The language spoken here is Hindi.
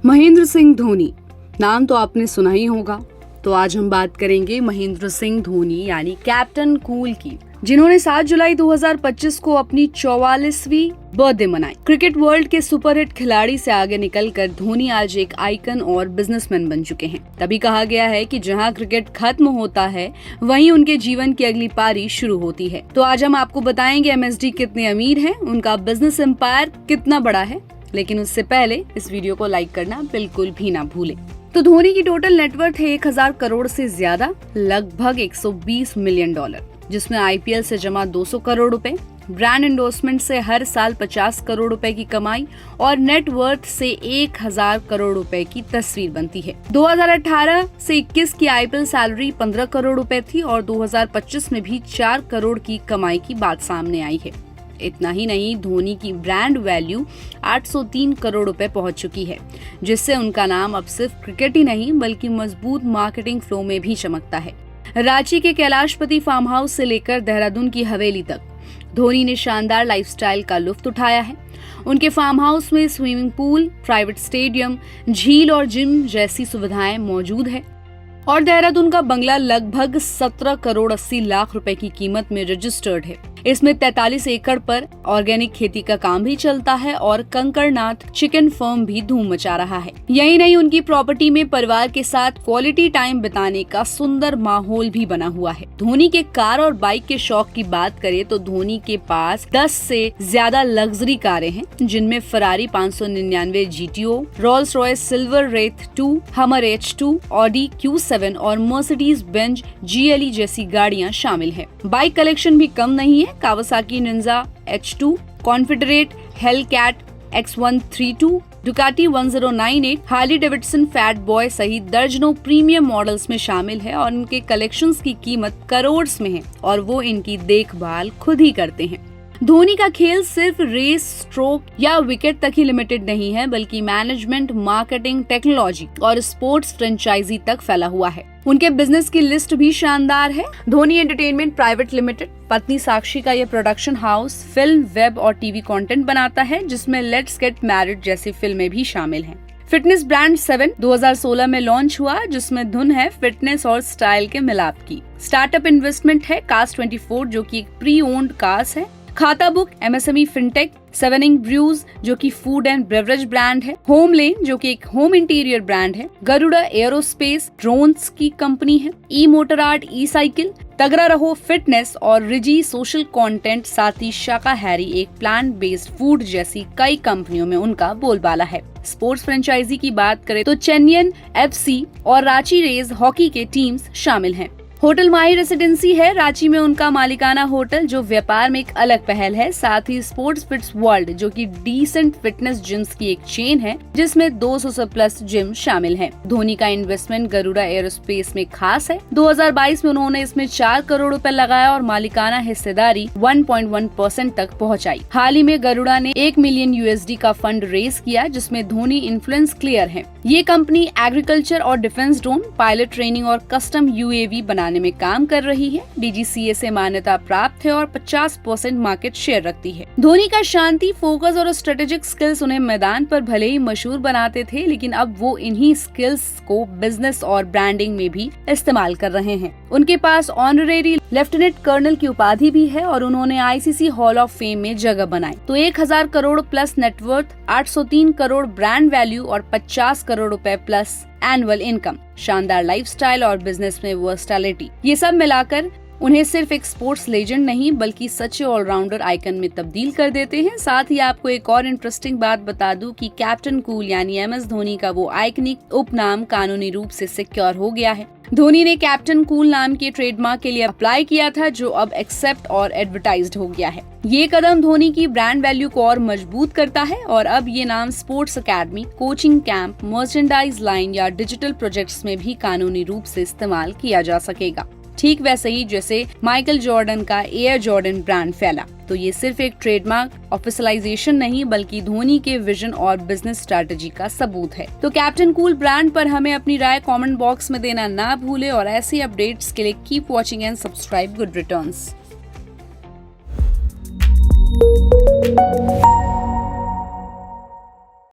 महेंद्र सिंह धोनी, नाम तो आपने सुना ही होगा। तो आज हम बात करेंगे महेंद्र सिंह धोनी यानी कैप्टन कूल की, जिन्होंने 7 जुलाई 2025 को अपनी 44वीं बर्थडे मनाई। क्रिकेट वर्ल्ड के सुपरहिट खिलाड़ी से आगे निकलकर धोनी आज एक आइकन और बिजनेसमैन बन चुके हैं। तभी कहा गया है कि जहां क्रिकेट खत्म होता है वहीं उनके जीवन की अगली पारी शुरू होती है। तो आज हम आपको बताएंगे एमएसडी कितने अमीर हैं, उनका बिजनेस एम्पायर कितना बड़ा है। लेकिन उससे पहले इस वीडियो को लाइक करना बिल्कुल भी ना भूलें। तो धोनी की टोटल नेटवर्थ है 1000 करोड़ से ज्यादा, लगभग $120 मिलियन, जिसमें आईपीएल से जमा 200 करोड़ रुपए, ब्रांड एंडोर्समेंट से हर साल 50 करोड़ रुपए की कमाई और नेटवर्थ से 1000 करोड़ रुपए की तस्वीर बनती है। 2018 से 21 की आईपीएल सैलरी 15 करोड़ रुपए थी और 2025 में भी 4 करोड़ की कमाई की बात सामने आई है। इतना ही नहीं, धोनी की ब्रांड वैल्यू 803 करोड़ रुपए पहुंच चुकी है, जिससे उनका नाम अब सिर्फ क्रिकेट ही नहीं बल्कि मजबूत मार्केटिंग फ्लो में भी चमकता है। रांची के कैलाशपति फार्म हाउस से लेकर देहरादून की हवेली तक धोनी ने शानदार लाइफस्टाइल का लुत्फ उठाया है। उनके फार्म हाउस में स्विमिंग पूल, प्राइवेट स्टेडियम, झील और जिम जैसी सुविधाएं मौजूद है और देहरादून का बंगला लगभग 17 करोड़ 80 लाख रुपए की कीमत में रजिस्टर्ड है। इसमें 43 एकड़ पर ऑर्गेनिक खेती का काम भी चलता है और कंकड़नाथ चिकन फर्म भी धूम मचा रहा है। यही नहीं, उनकी प्रॉपर्टी में परिवार के साथ क्वालिटी टाइम बिताने का सुंदर माहौल भी बना हुआ है। धोनी के कार और बाइक के शौक की बात करें तो धोनी के पास 10 से ज्यादा लग्जरी कारें हैं, जिनमें Ferrari 599 GTO, Rolls Royce silver Wraith 2, हमर H2, ऑडी Q7 और मर्सिडीज बेंज GLE जैसी गाड़ियां शामिल है। बाइक कलेक्शन भी कम नहीं है। Kawasaki Ninja H2, Confederate Hellcat X132, Ducati 1098, Harley Davidson fat boy सहित दर्जनों प्रीमियम मॉडल्स में शामिल है और इनके कलेक्शंस की कीमत करोड़ में है और वो इनकी देखभाल खुद ही करते हैं। धोनी का खेल सिर्फ रेस, स्ट्रोक या विकेट तक ही लिमिटेड नहीं है, बल्कि मैनेजमेंट, मार्केटिंग, टेक्नोलॉजी और स्पोर्ट्स फ्रेंचाइजी तक फैला हुआ है। उनके बिजनेस की लिस्ट भी शानदार है। धोनी एंटरटेनमेंट प्राइवेट लिमिटेड, पत्नी साक्षी का ये प्रोडक्शन हाउस फिल्म, वेब और टीवी कंटेंट बनाता है, जिसमें लेट्स गेट मैरिड जैसी फिल्में भी शामिल हैं। फिटनेस ब्रांड 7 2016 में लॉन्च हुआ, जिसमें धुन है फिटनेस और स्टाइल के मिलाप की। स्टार्टअप इन्वेस्टमेंट है कास्ट 24, जो की एक प्री ओन्ड कास्ट है। खाता बुक, MSME फिनटेक, 7 ब्रूज जो कि फूड एंड बेवरेज ब्रांड है। होम लेन जो कि एक होम इंटीरियर ब्रांड है। गरुड़ा एरोस्पेस ड्रोन्स की कंपनी है। ई मोटर आर्ट, ई साइकिल, तगड़ा रहो फिटनेस और रिजी सोशल कंटेंट, साथ ही शाकाहारी एक प्लांट बेस्ड फूड जैसी कई कंपनियों में उनका बोलबाला है। स्पोर्ट्स फ्रेंचाइजी की बात करें तो चेन्नई FC और रांची रेज हॉकी के टीम्स शामिल हैं। होटल माही रेसिडेंसी है रांची में उनका मालिकाना होटल, जो व्यापार में एक अलग पहल है। साथ ही स्पोर्ट्स फिट्स वर्ल्ड जो कि डिसेंट फिटनेस जिम्स की एक चेन है, जिसमें 200 से प्लस जिम शामिल हैं। धोनी का इन्वेस्टमेंट गरुड़ा एरोस्पेस में खास है। 2022 में उन्होंने इसमें 4 करोड़ रुपए लगाया और मालिकाना हिस्सेदारी 1.1% तक पहुंचाई। हाल ही में गरुड़ा ने $1 मिलियन USD का फंड रेज किया, जिसमें धोनी इन्फ्लुएंस क्लियर है। ये कंपनी एग्रीकल्चर और डिफेंस ड्रोन, पायलट ट्रेनिंग और कस्टम UAV बनाने में काम कर रही है। DGCA से मान्यता प्राप्त है और 50% मार्केट शेयर रखती है। धोनी का शांति, फोकस और स्ट्रेटेजिक स्किल्स उन्हें मैदान पर भले ही मशहूर बनाते थे, लेकिन अब वो इन्हीं स्किल्स को बिजनेस और ब्रांडिंग में भी इस्तेमाल कर रहे हैं। उनके पास ऑनरेरी लेफ्टिनेंट कर्नल की उपाधि भी है और उन्होंने ICC हॉल ऑफ फेम में जगह बनाई। तो 1000 crore plus net worth, 803 crore brand value और 50 करोड़ रुपए प्लस एनुअल इनकम, शानदार लाइफस्टाइल और बिजनेस में वर्सटैलिटी, ये सब मिलाकर उन्हें सिर्फ एक स्पोर्ट्स लेजेंड नहीं बल्कि सच्चे ऑलराउंडर आइकन में तब्दील कर देते हैं। साथ ही आपको एक और इंटरेस्टिंग बात बता दूं कि कैप्टन कूल यानी MS धोनी का वो आइकनिक उपनाम कानूनी रूप से सिक्योर हो गया है। धोनी ने कैप्टन कूल नाम के ट्रेडमार्क के लिए अप्लाई किया था, जो अब एक्सेप्ट और एडवर्टाइज्ड हो गया है। ये कदम धोनी की ब्रांड वैल्यू को और मजबूत करता है और अब ये नाम sports academy, coaching camp, merchandise line या डिजिटल प्रोजेक्ट्स में भी कानूनी रूप से इस्तेमाल किया जा सकेगा। ठीक वैसे ही जैसे माइकल जॉर्डन का एयर जॉर्डन ब्रांड फैला। तो ये सिर्फ एक ट्रेडमार्क ऑफिशियलाइजेशन नहीं बल्कि धोनी के विजन और बिजनेस स्ट्रैटेजी का सबूत है। तो कैप्टन कूल ब्रांड पर हमें अपनी राय कमेंट बॉक्स में देना ना भूले और ऐसी अपडेट्स के लिए keep watching and subscribe good returns.